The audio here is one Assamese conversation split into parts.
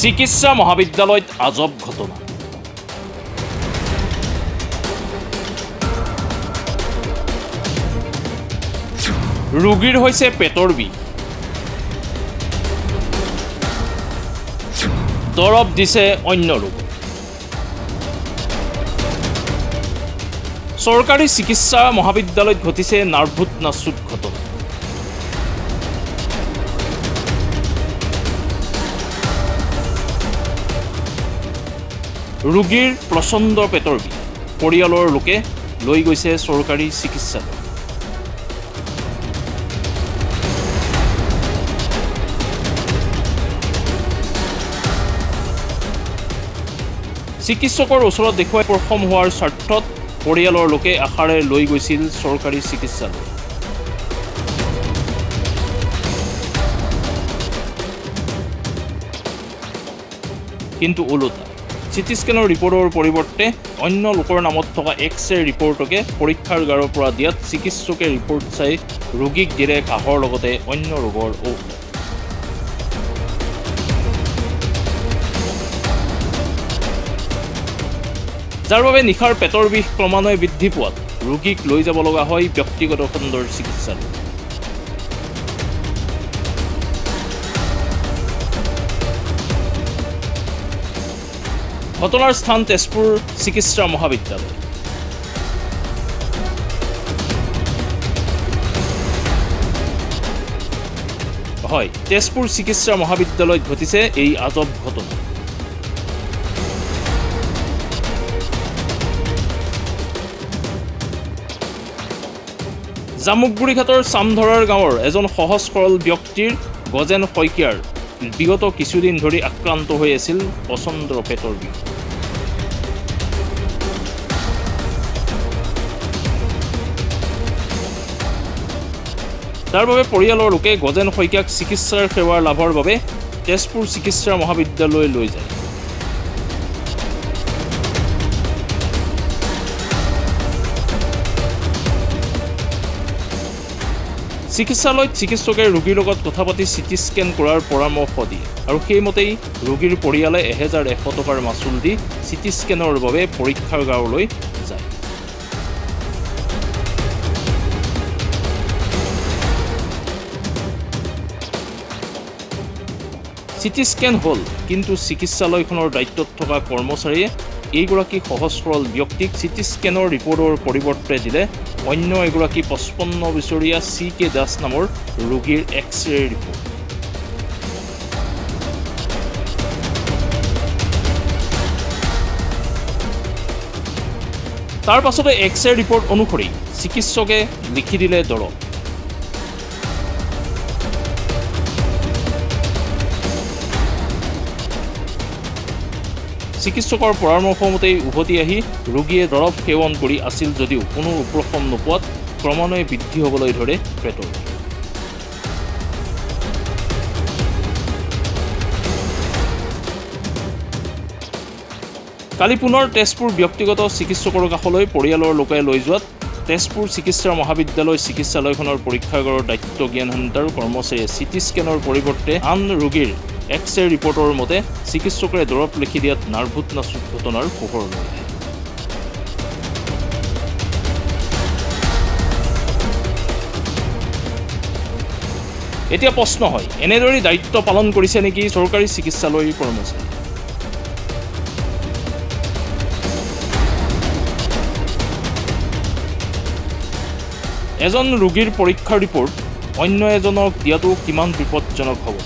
চিকিৎসা মহাবিদ্যালয়ত আজব ঘটনা। ৰোগীৰ হৈছে পেটৰ বিষ, দৰৱ দিছে অন্য ৰোগ। চৰকাৰী চিকিৎসা মহাবিদ্যালয়ত ঘটিছে নাৰ্ভুত নাচুত ঘটনা। ৰোগীৰ প্ৰচণ্ড পেটৰ বিষ, পৰিয়ালৰ লোকে লৈ গৈছে চৰকাৰী চিকিৎসালয়। চিকিৎসকৰ ওচৰত দেখুৱাই প্ৰথম হোৱাৰ স্বাৰ্থত পৰিয়ালৰ লোকে আশাৰে লৈ গৈছিল চৰকাৰী চিকিৎসালয়। কিন্তু ওলোটা, চিটি স্কেনৰ ৰিপৰ্টৰ পৰিৱৰ্তে অন্য লোকৰ নামত থকা এক্স-ৰে ৰিপৰ্টকে পৰীক্ষাগাৰৰ পৰা দিয়াত চিকিৎসকে ৰিপৰ্ট চাই ৰোগীক দিলে কাহৰ লগতে অন্য ৰোগৰ ঔষধ। যাৰ বাবে নিশাৰ পেটৰ বিষ ক্ৰমান্বয়ে বৃদ্ধি পোৱাত ৰোগীক লৈ যাব লগা হয় ব্যক্তিগত খণ্ডৰ চিকিৎসালয়। ঘটনাৰ স্থান তেজপুৰ চিকিৎসা মহাবিদ্যালয়। হয়, তেজপুৰ চিকিৎসা মহাবিদ্যালয়ত ঘটিছে এই আজব ঘটনা। জামুকগুৰিঘাটৰ চামধৰাৰ গাঁৱৰ এজন সহজ সৰল ব্যক্তিৰ গজেন শইকীয়াৰ বিগত কিছুদিন ধৰি আক্ৰান্ত হৈ আছিল প্ৰচণ্ড পেটৰ বিষ। তাৰ বাবে পৰিয়ালৰ লোকে গজেন শইকীয়াক চিকিৎসাৰ সেৱাৰ লাভৰ বাবে তেজপুৰ চিকিৎসা মহাবিদ্যালয়লৈ লৈ যায়। চিকিৎসালয়ত চিকিৎসকে ৰোগীৰ লগত কথা পাতি চিটি স্কেন কৰাৰ পৰামৰ্শ দিয়ে আৰু সেইমতেই ৰোগীৰ পৰিয়ালে 1100 টকাৰ মাচুল দি চিটি স্কেনৰ বাবে পৰীক্ষাগাৰলৈ যায়। চিটি স্কেন হ'ল, কিন্তু চিকিৎসালয়খনৰ দায়িত্বত থকা কৰ্মচাৰীয়ে এইগৰাকী সহজ সৰল ব্যক্তিক চিটি স্কেনৰ ৰিপৰ্টৰ পৰিৱৰ্তে দিলে অন্য এগৰাকী 55 বছৰীয়া CK দাস নামৰ ৰোগীৰ এক্স-ৰে ৰিপৰ্ট। তাৰ পাছতে এক্স-ৰে ৰিপৰ্ট অনুসৰি চিকিৎসকে লিখি দিলে দৰৱ। চিকিৎসকৰ পৰামৰ্শ মতেই উভতি আহি ৰোগীয়ে দৰৱ সেৱন কৰি আছিল যদিও কোনো উপশম নোপোৱাত ক্ৰমান্বয়ে বৃদ্ধি হ'বলৈ ধৰে পেটৰ বিষ। কালি পুনৰ তেজপুৰ ব্যক্তিগত চিকিৎসকৰ কাষলৈ পৰিয়ালৰ লোকে লৈ যোৱাত তেজপুৰ চিকিৎসা মহাবিদ্যালয় চিকিৎসালয়খনৰ পৰীক্ষাগাৰৰ দায়িত্ব জ্ঞানহীনতাৰ কৰ্মচাৰীয়ে চিটি স্কেনৰ পৰিৱৰ্তে আন ৰোগীৰ এক্স-ৰে ৰিপৰ্টৰ মতে চিকিৎসকে দৰৱ লিখি দিয়াত নাৰ্ভুত নাচুত ঘটনাৰ পোহৰলৈ আহে। এতিয়া প্ৰশ্ন হয়, এনেদৰে দায়িত্ব পালন কৰিছে নেকি চৰকাৰী চিকিৎসালয়ৰ কৰ্মচাৰী? এজন ৰোগীৰ পৰীক্ষাৰ ৰিপৰ্ট অন্য এজনক দিয়াটো কিমান বিপদজনক হ'ব?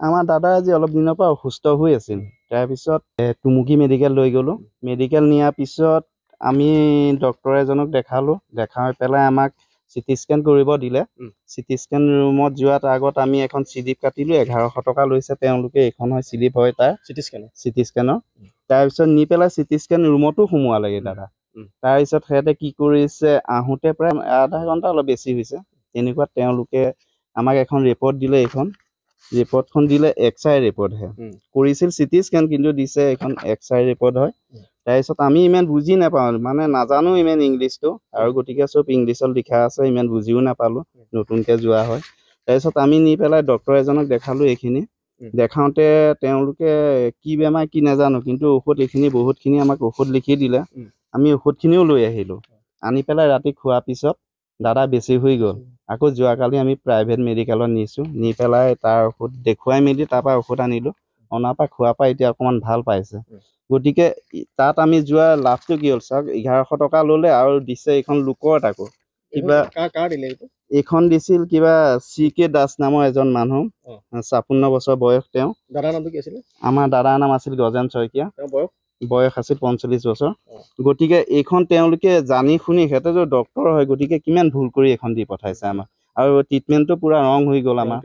আমাৰ দাদা আজি অলপ দিনৰ পৰা অসুস্থ হৈ আছিল। তাৰপিছত টুমুকি মেডিকেল লৈ গ'লোঁ। মেডিকেল নিয়াৰ পিছত আমি ডক্তৰ এজনক দেখাই পেলাই আমাক চিটি স্কেন কৰিব দিলে। চিটি স্কেন ৰুমত যোৱাৰ আগত আমি এখন স্লিপ কাটিলোঁ, 1100 টকা লৈছে তেওঁলোকে। এইখন হয় স্লিপ হয় তাৰ চিটি স্কেনৰ। তাৰপিছত নি পেলাই চিটি স্কেন ৰুমতো সোমোৱালেগৈ দাদা। তাৰপিছত সিহঁতে কি কৰিছে, আহোঁতে প্ৰায় আধা ঘণ্টা অলপ বেছি হৈছে তেনেকুৱাত তেওঁলোকে আমাক এখন ৰিপৰ্ট দিলে। এইখন ৰিপৰ্টখন দিলে এক্স-ৰে ৰিপৰ্টহে কৰিছিল, চিটি স্কেন কিন্তু দিছে এখন এক্স-ৰে ৰিপৰ্ট হয়। তাৰপিছত আমি ইমান বুজি নাপাওঁ, মানে নাজানো ইমান ইংলিছটো, আৰু গতিকে চব ইংলিছত লিখা আছে, ইমান বুজিও নাপালোঁ, নতুনকৈ যোৱা হয়। তাৰপিছত আমি নি পেলাই ডক্তৰ এজনক দেখালোঁ এইখিনি দেখাওঁতে তেওঁলোকে কি বেমাৰ কি নাজানো কিন্তু ঔষধ এইখিনি বহুতখিনি আমাক ঔষধ লিখি দিলে আমি ঔষধখিনিও লৈ আহিলোঁ আনি পেলাই ৰাতি খোৱাৰ পিছত দাদা বেছি হৈ গ'ল আকৌ যোৱাকালি আমি প্ৰাইভেট মেডিকেলত নিছোঁ নি পেলাই তাৰ ঔষধ দেখুৱাই মেলি তাৰপৰা ঔষধ আনিলোঁ অনাৰ পৰা খোৱাৰ পৰা এতিয়া অকণমান ভাল পাইছে গতিকে তাত আমি যোৱা লাভটো কি হ'ল চাওক 1100 টকা ল'লে আৰু দিছে এইখন লোকৰ আকৌ কিবা এইখন দিছিল কিবা CK দাস নামৰ এজন মানুহ 56 বছৰ বয়স তেওঁ দাদাৰ নামটো কি আছিলে আমাৰ দাদাৰ নাম আছিল গজেন শইকীয়া বয়স আছিল 45 বছৰ গতিকে এইখন তেওঁলোকে জানি শুনি সিহঁতেতো ডক্তৰ হয় গতিকে কিমান ভুল কৰি এখন দি পঠাইছে আমাক আৰু ট্ৰিটমেণ্টটো পুৰা ৰং হৈ গ'ল আমাৰ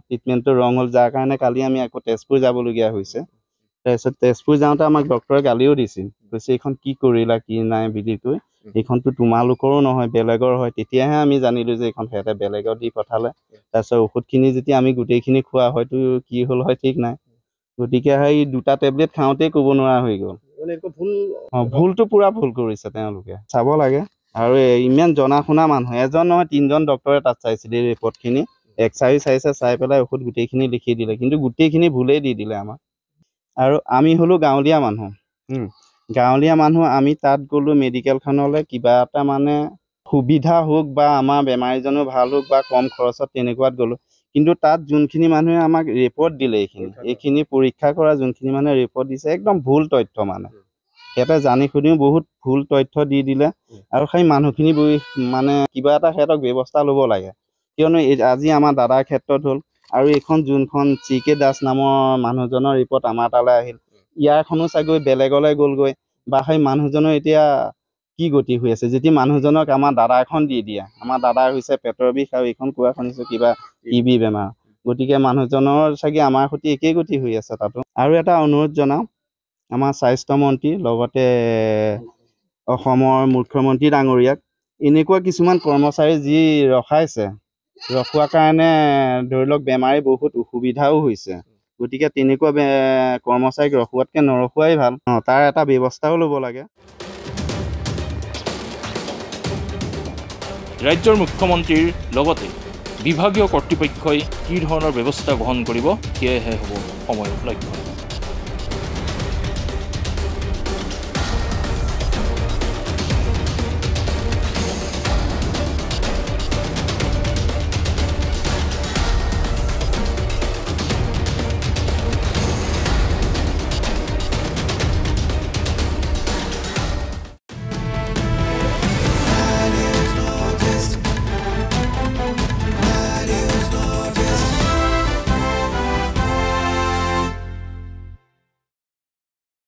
ট্ৰিটমেণ্টটো ৰং হ'ল যাৰ কাৰণে কালি আমি আকৌ তেজপুৰ যাবলগীয়া হৈছে তাৰপিছত তেজপুৰ যাওঁতে আমাক ডক্তৰে গালিও দিছিল কৈছে এইখন কি কৰিলা কি নাই বুলি কৈ এইখনতো তোমালোকৰো নহয় বেলেগৰ হয় তেতিয়াহে আমি জানিলোঁ যে এইখন সিহঁতে বেলেগত দি পঠালে তাৰপিছত ঔষধখিনি যেতিয়া আমি গোটেইখিনি খোৱা হয়তো কি হ'ল হয় ঠিক নাই গতিকে সেই 2টা টেবলেট খাওঁতেই ক'ব নোৱাৰা হৈ গ'ল ভুলটো পুৰা ভুল কৰিছে তেওঁলোকে চাব লাগে আৰু ইমান জনা শুনা মানুহ এজন নহয় 3জন ডক্তৰে তাত চাইছিল এই ৰিপৰ্টখিনি এক্সাৰি চাইছে চাই পেলাই ঔষধ গোটেইখিনি লিখি দিলে কিন্তু গোটেইখিনি ভুলেই দি দিলে আমাক আৰু আমি হ'লো গাঁৱলীয়া মানুহ আমি তাত গ'লোঁ মেডিকেলখনলৈ কিবা এটা মানে সুবিধা হোক বা আমাৰ বেমাৰীজনো ভাল হোক বা কম খৰচত তেনেকুৱাত গ'লোঁ কিন্তু তাত যোনখিনি মানুহে আমাক ৰিপৰ্ট দিলে এইখিনি পৰীক্ষা কৰা যোনখিনি মানুহে ৰিপৰ্ট দিছে একদম ভুল তথ্য মানে সিহঁতে জানি শুনিও বহুত ভুল তথ্য দি দিলে আৰু সেই মানুহখিনি মানে কিবা এটা সিহঁতক ব্যৱস্থা ল'ব লাগে কিয়নো আজি আমাৰ দাদাৰ ক্ষেত্ৰত হ'ল আৰু এইখন যোনখন CK দাস নামৰ মানুহজনৰ ৰিপৰ্ট আমাৰ তালৈ আহিল ইয়াৰখনো চাগৈ বেলেগলৈ গ'লগৈ বা সেই মানুহজনৰ এতিয়া কি গতি হৈ আছে যেতিয়া মানুহজনক আমাৰ দাদাখন দি দিয়ে আমাৰ দাদাৰ হৈছে পেটৰ বিষ আৰু এইখন কোৱা শুনিছোঁ কিবা TB বেমাৰ গতিকে মানুহজনৰ চাগে আমাৰ সৈতে একেই গতি হৈ আছে তাতো আৰু এটা অনুৰোধ জনাওঁ আমাৰ স্বাস্থ্যমন্ত্ৰী লগতে অসমৰ মুখ্যমন্ত্ৰী ডাঙৰীয়াক এনেকুৱা কিছুমান কৰ্মচাৰী যি ৰখোৱাৰ কাৰণে ধৰি লওক বেমাৰী বহুত অসুবিধাও হৈছে গতিকে তেনেকুৱা কৰ্মচাৰীক ৰখোৱাতকৈ নৰখোৱাই ভাল তাৰ এটা ব্যৱস্থাও ল'ব লাগে ৰাজ্যৰ মুখ্যমন্ত্ৰীৰ লগতে বিভাগীয় কৰ্তৃপক্ষই কি ধৰণৰ ব্যৱস্থা গ্ৰহণ কৰিব সেয়াহে হ'ব সময়ৰ লক্ষ্য